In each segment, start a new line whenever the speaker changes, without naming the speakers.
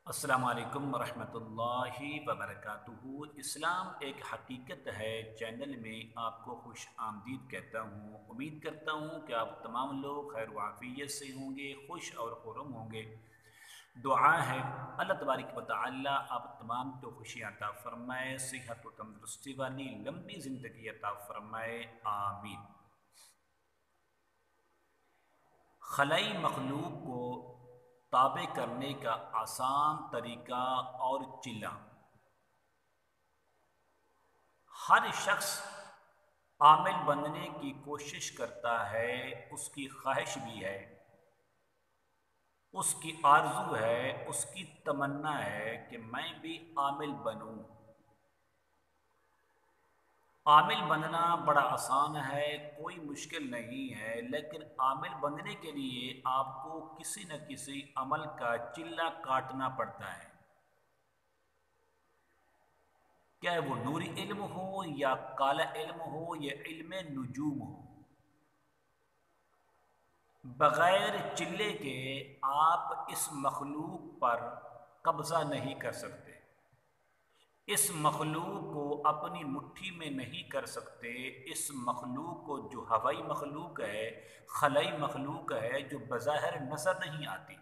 السلام علیکم ورحمۃ اللہ وبرکاتہ۔ اسلام ایک حقیقت ہے چینل میں آپ کو خوش آمدید کہتا ہوں۔ امید کرتا ہوں کہ آپ تمام لوگ خیر و عافیت سے ہوں گے، خوش اور خرم ہوں گے۔ دعا ہے اللہ تبارک و تعالی آپ تمام کو خوشی عطا فرمائے، صحت و تندرستی والی لمبی زندگی عطا فرمائے، آمین۔ خلائی مخلوق کو تابع کرنے کا آسان طریقہ اور چلہ۔ ہر شخص عامل بننے کی کوشش کرتا ہے، اس کی خواہش بھی ہے، اس کی آرزو ہے، اس کی تمنا ہے کہ میں بھی عامل بنوں۔ عامل بننا بڑا آسان ہے، کوئی مشکل نہیں ہے، لیکن عامل بننے کے لیے آپ کو کسی نہ کسی عمل کا چلہ کاٹنا پڑتا ہے، کیا وہ نوری علم ہو یا کالا علم ہو یا علم نجوم ہو۔ بغیر چلے کے آپ اس مخلوق پر قبضہ نہیں کر سکتے، اس مخلوق کو اپنی مٹھی میں نہیں کر سکتے۔ اس مخلوق کو، جو ہوائی مخلوق ہے، خلائی مخلوق ہے، جو بظاہر نظر نہیں آتی،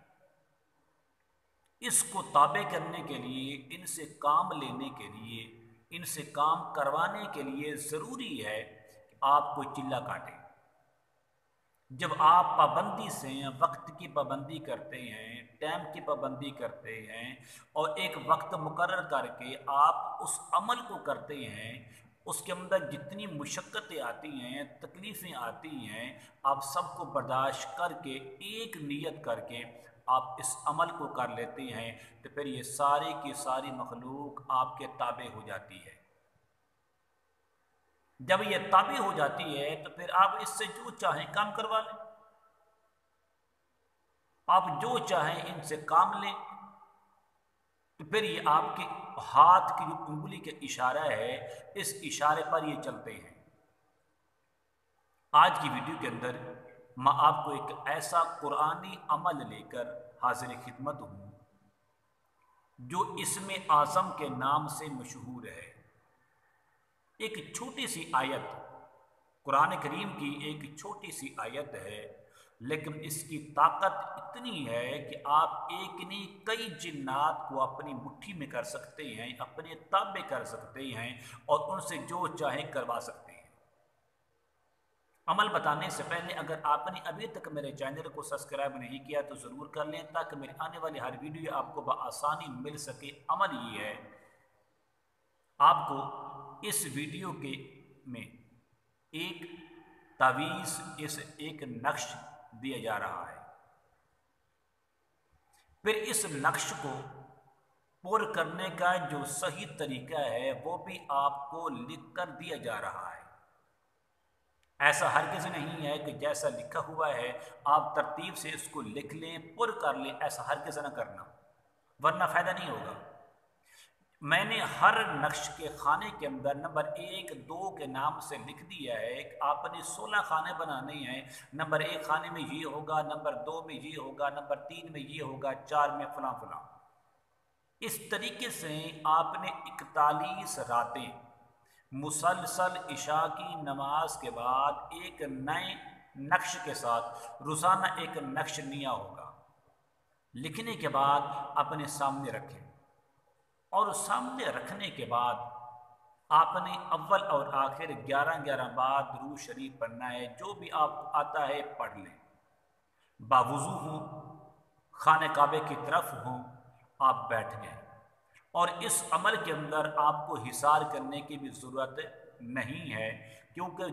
اس کو تابع کرنے کے لیے، ان سے کام لینے کے لیے، ان سے کام کروانے کے لیے ضروری ہے کہ آپ کو چلہ کاٹیں۔ جب آپ پابندی سے وقت کی پابندی کرتے ہیں، ٹائم کی پابندی کرتے ہیں، اور ایک وقت مقرر کر کے آپ اس عمل کو کرتے ہیں، اس کے اندر جتنی مشقتیں آتی ہیں، تکلیفیں آتی ہیں، آپ سب کو برداشت کر کے ایک نیت کر کے آپ اس عمل کو کر لیتے ہیں، تو پھر یہ ساری کی ساری مخلوق آپ کے تابع ہو جاتی ہے۔ جب یہ تابع ہو جاتی ہے تو پھر آپ اس سے جو چاہیں کام کروا لیں، آپ جو چاہیں ان سے کام لیں، تو پھر یہ آپ کے ہاتھ کی جو انگلی کا اشارہ ہے، اس اشارے پر یہ چلتے ہیں۔ آج کی ویڈیو کے اندر میں آپ کو ایک ایسا قرآنی عمل لے کر حاضر خدمت ہوں جو اسم اعظم کے نام سے مشہور ہے۔ ایک چھوٹی سی آیت، قرآن کریم کی ایک چھوٹی سی آیت ہے، لیکن اس کی طاقت اتنی ہے کہ آپ ایک نہیں کئی جنات کو اپنی مٹھی میں کر سکتے ہیں، اپنے تابع کر سکتے ہیں، اور ان سے جو چاہیں کروا سکتے ہیں۔ عمل بتانے سے پہلے اگر آپ نے ابھی تک میرے چینل کو سبسکرائب نہیں کیا تو ضرور کر لیں، تاکہ میری آنے والی ہر ویڈیو آپ کو بآسانی مل سکے۔ عمل یہ ہے، آپ کو اس ویڈیو کے میں ایک تعویذ، ایک نقش دیا جا رہا ہے، پھر اس نقش کو پر کرنے کا جو صحیح طریقہ ہے وہ بھی آپ کو لکھ کر دیا جا رہا ہے۔ ایسا ہرگز نہیں ہے کہ جیسا لکھا ہوا ہے آپ ترتیب سے اس کو لکھ لیں، پر کر لیں، ایسا ہرگز نہ کرنا، ورنہ فائدہ نہیں ہوگا۔ میں نے ہر نقش کے خانے کے اندر نمبر 1 2 کے نام سے لکھ دیا ہے کہ آپ نے 16 خانے بنانے ہیں۔ نمبر 1 خانے میں یہ ہوگا، نمبر 2 میں یہ ہوگا، نمبر 3 میں یہ ہوگا، 4 میں فلاں فلاں۔ اس طریقے سے آپ نے 41 راتیں مسلسل عشاء کی نماز کے بعد ایک نئے نقش کے ساتھ روزانہ ایک نقش نیا ہوگا، لکھنے کے بعد اپنے سامنے رکھیں، اور سامنے رکھنے کے بعد آپ نے اول اور آخر 11 بار درود شریف پڑھنا ہے۔ جو بھی آپ کو آتا ہے پڑھ لیں، باوضو ہوں، خانہ کعبے کی طرف ہوں، آپ بیٹھ گئے، اور اس عمل کے اندر آپ کو حصار کرنے کی بھی ضرورت نہیں ہے، کیونکہ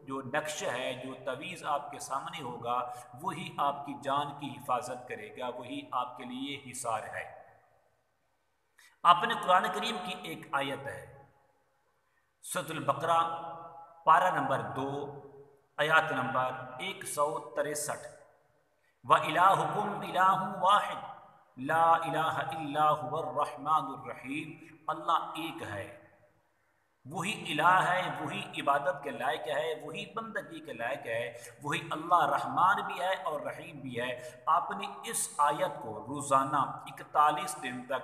جو نقش ہے، جو تعویذ آپ کے سامنے ہوگا، وہی آپ کی جان کی حفاظت کرے گا، وہی آپ کے لیے حصار ہے۔ آپ نے قرآن کریم کی ایک آیت ہے، سورۃ البقرہ پارہ نمبر 2 آیات نمبر 163، وَإِلَٰهُكُمْ إِلَٰهٌ وَاحِدٌ لَا إِلَٰهَ إِلَّا هُوَ الرَّحْمَٰنُ الرَّحِيمُ۔ اللہ ایک ہے، وہی الہ ہے، وہی عبادت کے لائق ہے، وہی بندگی کے لائق ہے، وہی اللہ رحمان بھی ہے اور رحیم بھی ہے۔ آپ نے اس آیت کو روزانہ 41 دن تک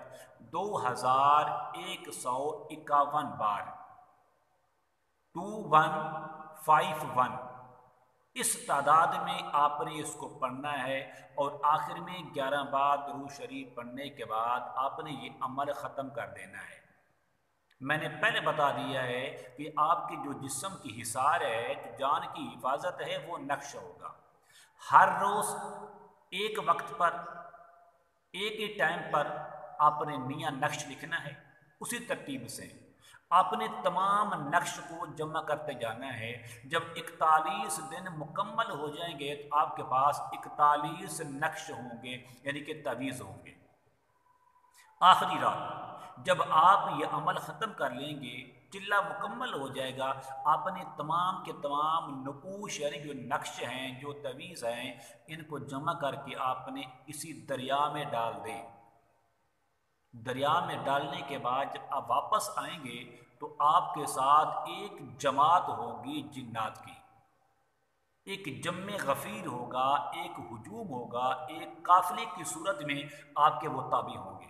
2151 بار 2151 اس تعداد میں آپ نے اس کو پڑھنا ہے، اور آخر میں 11 بار درود شریف پڑھنے کے بعد آپ نے یہ عمل ختم کر دینا ہے۔ میں نے پہلے بتا دیا ہے کہ آپ کے جو جسم کی حصار ہے، جو جان کی حفاظت ہے، وہ نقش ہوگا۔ ہر روز ایک وقت پر، ایک ہی ٹائم پر آپ نے میاں نقش لکھنا ہے۔ اسی ترتیب سے آپ نے تمام نقش کو جمع کرتے جانا ہے۔ جب 41 دن مکمل ہو جائیں گے تو آپ کے پاس 41 نقش ہوں گے، یعنی کہ تعویذ ہوں گے۔ آخری رات جب آپ یہ عمل ختم کر لیں گے، چلہ مکمل ہو جائے گا، آپ نے تمام کے تمام نقوش یعنی جو نقش ہیں، جو تعویذ ہیں، ان کو جمع کر کے آپ نے اسی دریا میں ڈال دیں۔ دریا میں ڈالنے کے بعد جب آپ واپس آئیں گے تو آپ کے ساتھ ایک جماعت ہوگی جنات کی، ایک جمع غفیر ہوگا، ایک ہجوم ہوگا، ایک قافلے کی صورت میں آپ کے وہ تابع ہوں گے۔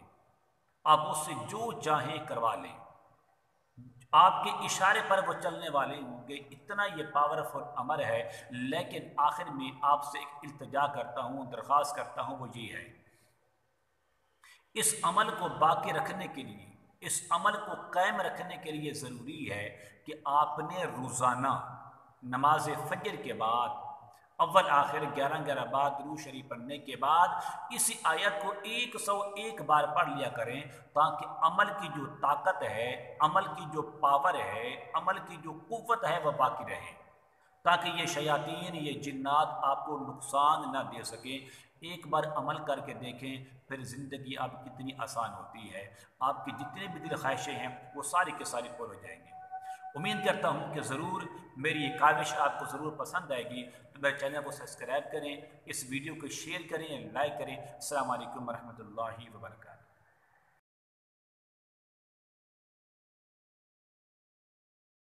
آپ اس سے جو چاہیں کروا لیں، آپ کے اشارے پر وہ چلنے والے ہوں گے۔ اتنا یہ پاورفل امر ہے، لیکن آخر میں آپ سے ایک التجا کرتا ہوں، درخواست کرتا ہوں، وہ یہ ہے، اس عمل کو باقی رکھنے کے لیے، اس عمل کو قائم رکھنے کے لیے ضروری ہے کہ آپ نے روزانہ نماز فجر کے بعد اول آخر 11 بار درود شریف پڑھنے کے بعد اسی آیت کو 101 بار پڑھ لیا کریں، تاکہ عمل کی جو طاقت ہے، عمل کی جو پاور ہے، عمل کی جو قوت ہے، وہ باقی رہے، تاکہ یہ شیاطین، یہ جنات آپ کو نقصان نہ دے سکیں۔ ایک بار عمل کر کے دیکھیں، پھر زندگی آپ کتنی آسان ہوتی ہے۔ آپ کی جتنے بھی دل خواہشیں ہیں وہ ساری کے ساری پورے ہو جائیں گے۔ امید کرتا ہوں کہ ضرور میری یہ کاوش آپ کو ضرور پسند آئے گی، تو میرے چینل کو سبسکرائب کریں، اس ویڈیو کو شیئر کریں، لائک کریں۔ السلام علیکم ورحمۃ اللہ وبرکاتہ۔